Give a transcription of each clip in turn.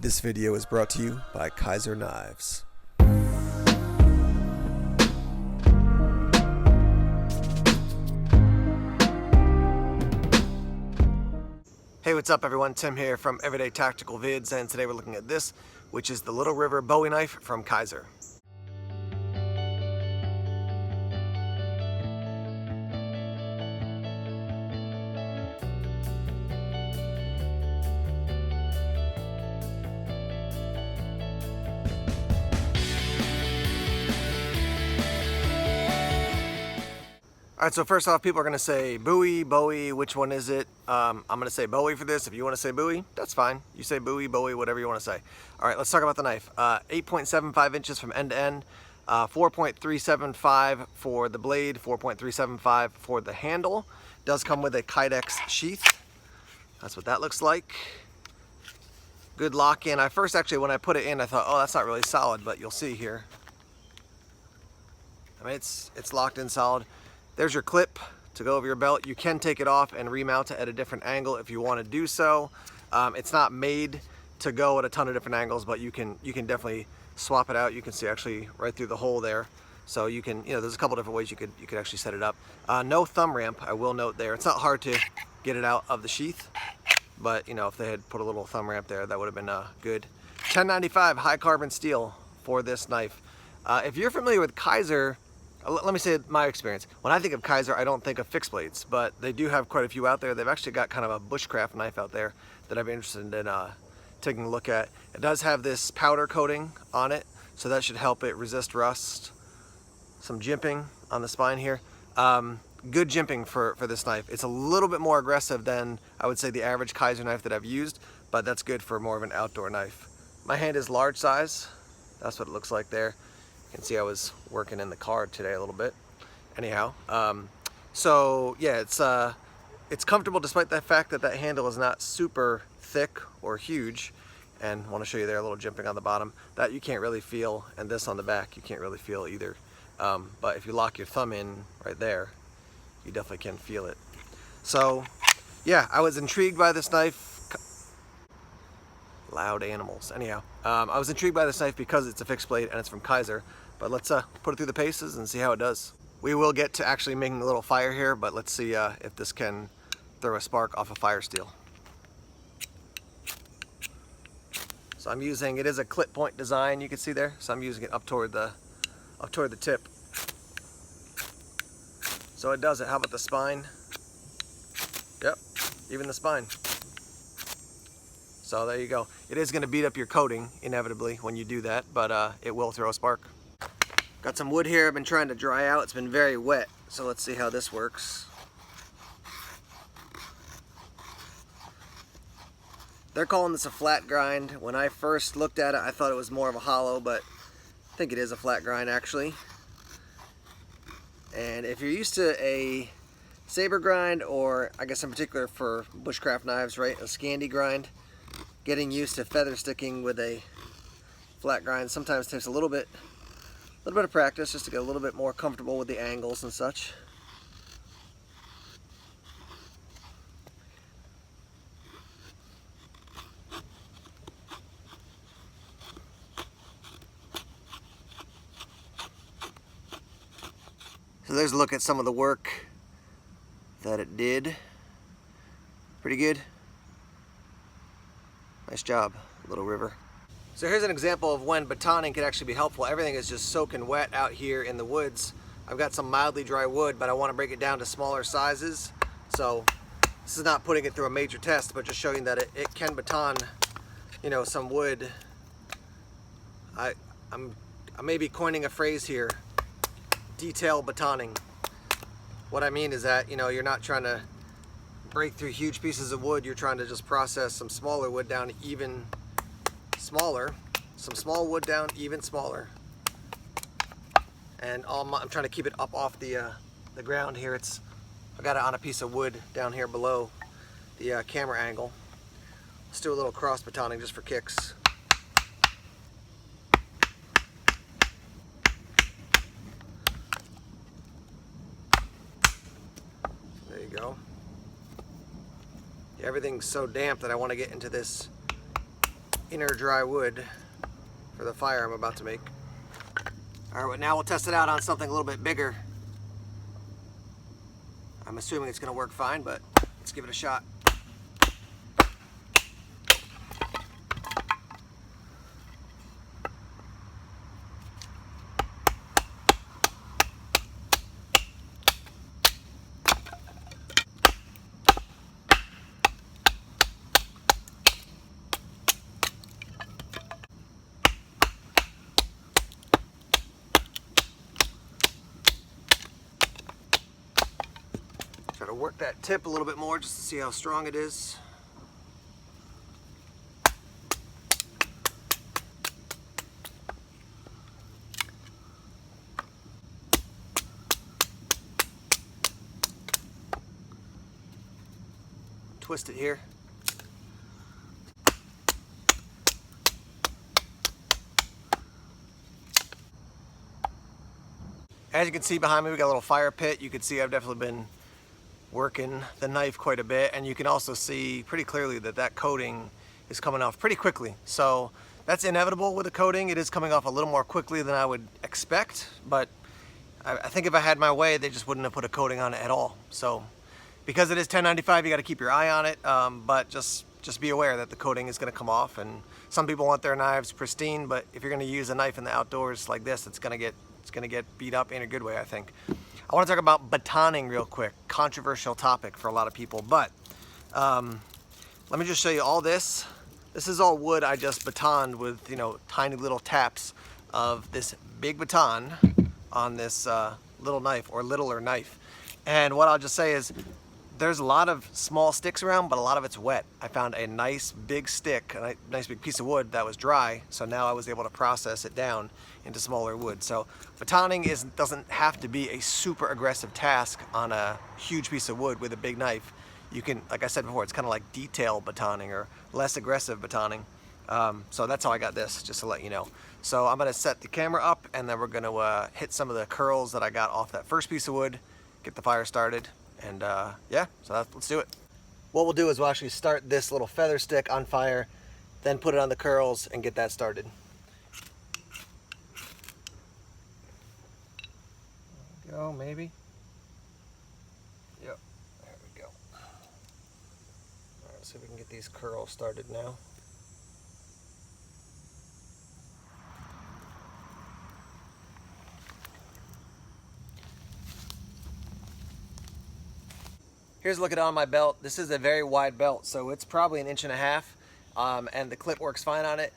This video is brought to you by Kizer Knives. Hey, what's up everyone? Tim here from Everyday Tactical Vids, and today we're looking at this, which is the Little River Bowie knife from Kizer. Alright, so first off, people are going to say Bowie, Bowie, which one is it? I'm going to say Bowie for this. If you want to say Bowie, that's fine. You say Bowie, Bowie, whatever you want to say. Alright, let's talk about the knife. 8.75 inches from end to end, 4.375 for the blade, 4.375 for the handle. Does come with a kydex sheath. That's what that looks like. Good lock in. I first actually, when I put it in, I thought, oh, that's not really solid, but you'll see here. I mean, it's locked in solid. There's your clip to go over your belt. You can take it off and remount it at a different angle if you want to do so. It's not made to go at a ton of different angles, but you can definitely swap it out. You can see actually right through the hole there. So you can, there's a couple different ways you could actually set it up. No thumb ramp, I will note there. It's not hard to get it out of the sheath, but if they had put a little thumb ramp there, that would have been good. $10.95 high carbon steel for this knife. If you're familiar with Kizer, let me say my experience. When I think of Kizer, I don't think of fixed blades, but they do have quite a few out there. They've actually got kind of a bushcraft knife out there that I'd be interested in taking a look at. It does have this powder coating on it, so that should help it resist rust. Some jimping on the spine here. Good jimping for this knife. It's a little bit more aggressive than I would say the average Kizer knife that I've used, but that's good for more of an outdoor knife. My hand is large size. That's what it looks like there. You can see I was working in the car today a little bit. Anyhow, so yeah, it's comfortable despite the fact that that handle is not super thick or huge. And I want to show you there a little jimping on the bottom that you can't really feel, and this on the back you can't really feel either. But if you lock your thumb in right there, you definitely can feel it. So yeah, I was intrigued by this knife. Loud animals. Anyhow, I was intrigued by this knife because it's a fixed blade and it's from Kizer, but let's put it through the paces and see how it does. We will get to actually making a little fire here, but let's see if this can throw a spark off of fire steel. So I'm using, it is a clip point design, you can see there, so I'm using it up toward the tip. So it does it. How about the spine? Yep, even the spine. So there you go. It is going to beat up your coating inevitably when you do that, but it will throw a spark. Got some wood here I've been trying to dry out. It's been very wet, so let's see how this works. They're calling this a flat grind. When I first looked at it, I thought it was more of a hollow, but I think it is a flat grind actually. And if you're used to a saber grind, or I guess in particular for bushcraft knives, right, a Scandi grind, getting used to feather sticking with a flat grind sometimes takes a little bit of practice just to get a little bit more comfortable with the angles and such. So there's a look at some of the work that it did. Pretty good. Nice job, Little River. So here's an example of when batoning can actually be helpful. Everything is just soaking wet out here in the woods. I've got some mildly dry wood, but I want to break it down to smaller sizes. So this is not putting it through a major test, but just showing that it can baton, some wood. I may be coining a phrase here, detail batoning. What I mean is that, you're not trying to break through huge pieces of wood. You're trying to just process some smaller wood down even smaller, some small wood down even smaller, and I'm trying to keep it up off the ground here. I got it on a piece of wood down here below the camera angle. Let's do a little cross batoning just for kicks. There you go. Everything's so damp that I want to get into this inner dry wood for the fire I'm about to make. All right, now we'll test it out on something a little bit bigger. I'm assuming it's gonna work fine, but let's give it a shot. Try to work that tip a little bit more just to see how strong it is. Twist it here. As you can see behind me, we got a little fire pit. You can see I've definitely been working the knife quite a bit, and you can also see pretty clearly that that coating is coming off pretty quickly. So that's inevitable with the coating. It is coming off a little more quickly than I would expect, but I think if I had my way, they just wouldn't have put a coating on it at all. So because it is 1095, you got to keep your eye on it, but just be aware that the coating is going to come off. And some people want their knives pristine, but if you're going to use a knife in the outdoors like this, it's going to get beat up in a good way, I think. I want to talk about batoning real quick. Controversial topic for a lot of people, but let me just show you all this. This is all wood I just batoned with, you know, tiny little taps of this big baton on this little knife, or littler knife. And what I'll just say is there's a lot of small sticks around, but a lot of it's wet. I found a nice big stick, a nice big piece of wood that was dry, so now I was able to process it down into smaller wood. So batoning doesn't have to be a super aggressive task on a huge piece of wood with a big knife. You can, like I said before, it's kind of like detail batoning or less aggressive batoning. So that's how I got this, just to let you know. So I'm gonna set the camera up, and then we're gonna hit some of the curls that I got off that first piece of wood, get the fire started, and yeah, so let's do it. What we'll do is we'll actually start this little feather stick on fire, then put it on the curls and get that started. There we go, maybe. Yep, there we go. All right, let's see if we can get these curls started now. Here's a look at it on my belt. This is a very wide belt, so it's probably 1.5 inches, and the clip works fine on it.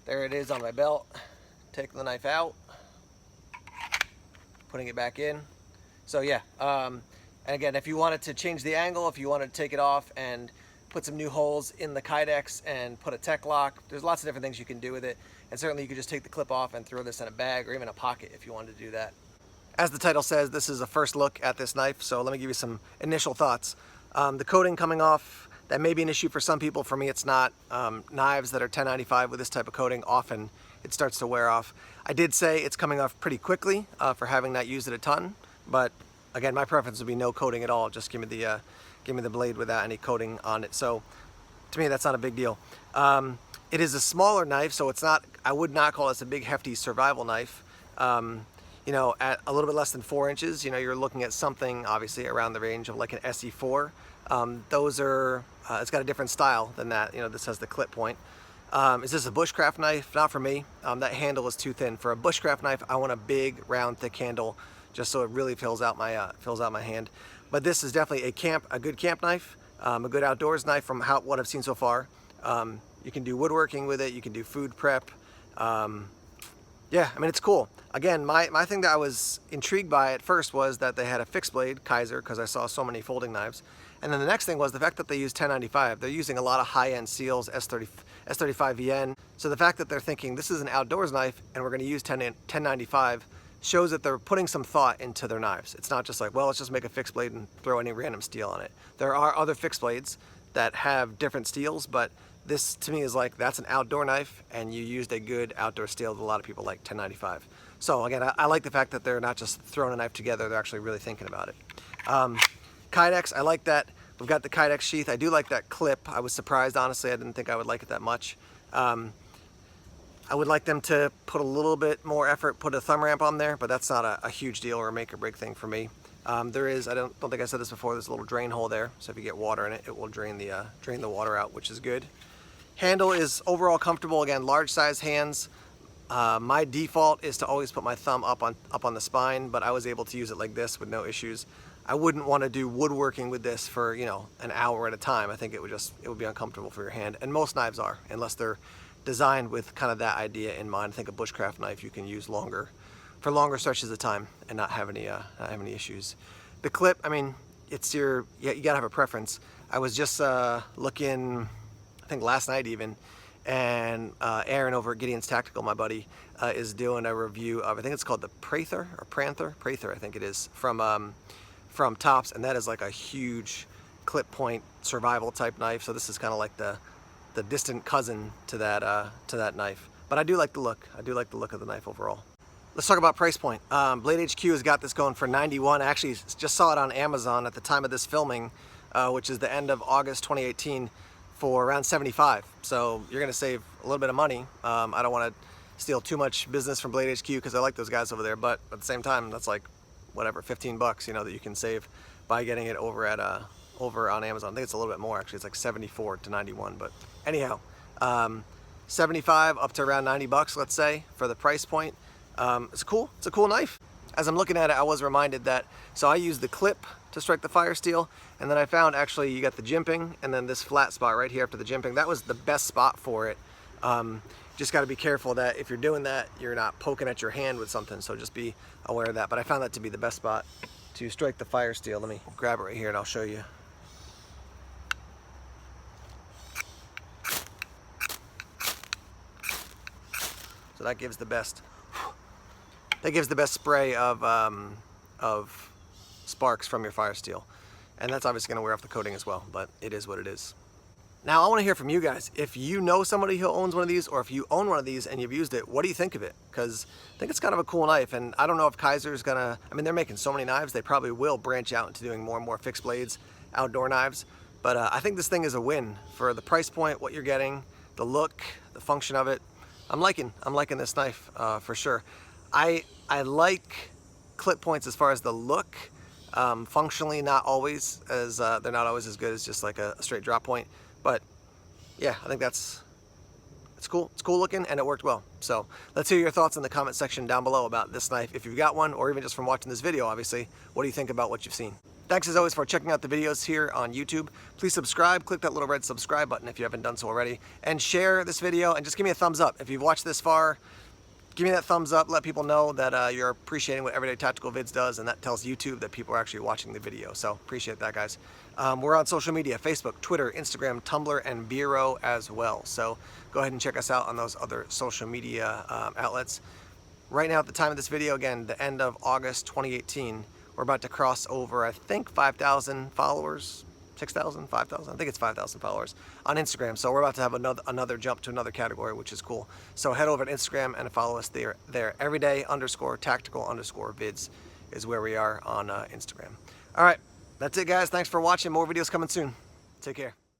There it is on my belt. Take the knife out, putting it back in. So yeah, and again, if you wanted to change the angle, if you wanted to take it off and put some new holes in the kydex and put a tech lock, there's lots of different things you can do with it. And certainly you could just take the clip off and throw this in a bag or even a pocket if you wanted to do that. As the title says, this is a first look at this knife, so let me give you some initial thoughts. The coating coming off, that may be an issue for some people. For me, it's not. Knives that are 1095 with this type of coating, often it starts to wear off. I did say it's coming off pretty quickly for having not used it a ton, but again, my preference would be no coating at all. Just give me the blade without any coating on it. So to me, that's not a big deal. It is a smaller knife, so it's not. I would not call this a big, hefty survival knife. You know, at a little bit less than 4 inches, you know, you're looking at something obviously around the range of like an SE4. Those are, it's got a different style than that. You know, this has the clip point. Is this a bushcraft knife? Not for me. That handle is too thin. For a bushcraft knife, I want a big, round, thick handle, just so it really fills out my hand. But this is definitely a good camp knife, a good outdoors knife from what I've seen so far. You can do woodworking with it. You can do food prep. Yeah, I mean, it's cool. Again, my thing that I was intrigued by at first was that they had a fixed blade Kizer, because I saw so many folding knives. And then the next thing was the fact that they use 1095. They're using a lot of high-end seals, S35VN. So the fact that they're thinking this is an outdoors knife and we're going to use 1095 shows that they're putting some thought into their knives. It's not just like, well, let's just make a fixed blade and throw any random steel on it. There are other fixed blades that have different steels, but this to me is like, that's an outdoor knife and you used a good outdoor steel that a lot of people like 1095. So again, I like the fact that they're not just throwing a knife together, they're actually really thinking about it. Kydex, I like that. We've got the kydex sheath. I do like that clip. I was surprised, honestly. I didn't think I would like it that much. I would like them to put a little bit more effort, put a thumb ramp on there, but that's not a huge deal or a make or break thing for me. There is, I don't think I said this before, there's a little drain hole there, so if you get water in it, it will drain the water out, which is good. Handle is overall comfortable. Again, large size hands. My default is to always put my thumb up on the spine, but I was able to use it like this with no issues. I wouldn't want to do woodworking with this for, you know, an hour at a time. I think it would be uncomfortable for your hand, and most knives are, unless they're designed with kind of that idea in mind. I think a bushcraft knife you can use for longer stretches of time and not have any issues. The clip, I mean, it's you gotta have a preference. I was just looking, I think last night even, and Aaron over at Gideon's Tactical, my buddy, is doing a review of, I think it's called the Prather, I think it is, from Tops, and that is like a huge clip point survival type knife. So this is kind of like the distant cousin to that knife. But I do like the look. I do like the look of the knife overall. Let's talk about price point. Blade HQ has got this going for $91. I actually just saw it on Amazon at the time of this filming, which is the end of August 2018, for around $75. So you're gonna save a little bit of money. I don't want to steal too much business from Blade HQ because I like those guys over there, but at the same time, that's like whatever, 15 bucks, you know, that you can save by getting it over on Amazon. I think it's a little bit more actually. It's like 74 to 91, but anyhow, 75 up to around 90 bucks, let's say, for the price point. It's a cool knife. As I'm looking at it, I was reminded that, so I use the clip to strike the fire steel, and then I found actually you got the jimping and then this flat spot right here after the jimping. That was the best spot for it. Just got to be careful that if you're doing that, you're not poking at your hand with something, so just be aware of that. But I found that to be the best spot to strike the fire steel. Let me grab it right here and I'll show you. So that gives the best spray of sparks from your fire steel. And that's obviously going to wear off the coating as well, but it is what it is. Now I want to hear from you guys. If you know somebody who owns one of these, or if you own one of these and you've used it, what do you think of it? Because I think it's kind of a cool knife, and I don't know if Kizer's gonna, I mean, they're making so many knives, they probably will branch out into doing more and more fixed blades, outdoor knives. But I think this thing is a win for the price point, what you're getting, the look, the function of it. I'm liking this knife for sure. I like clip points as far as the look. Functionally, not always as they're not always as good as just like a straight drop point. But yeah, I think it's cool. It's cool looking, and it worked well. So let's hear your thoughts in the comment section down below about this knife. If you've got one, or even just from watching this video, obviously, what do you think about what you've seen? Thanks as always for checking out the videos here on YouTube. Please subscribe, click that little red subscribe button if you haven't done so already, and share this video, and just give me a thumbs up. If you've watched this far, give me that thumbs up, let people know that you're appreciating what Everyday Tactical Vids does, and that tells YouTube that people are actually watching the video. So appreciate that, guys. We're on social media, Facebook, Twitter, Instagram, Tumblr, and Vero as well. So go ahead and check us out on those other social media outlets. Right now at the time of this video, again, the end of August 2018, we're about to cross over, I think, 5,000 followers, 6,000, 5,000, I think it's 5,000 followers on Instagram. So we're about to have another jump to another category, which is cool. So head over to Instagram and follow us there. Everyday_tactical_vids is where we are on Instagram. All right, that's it, guys. Thanks for watching. More videos coming soon. Take care.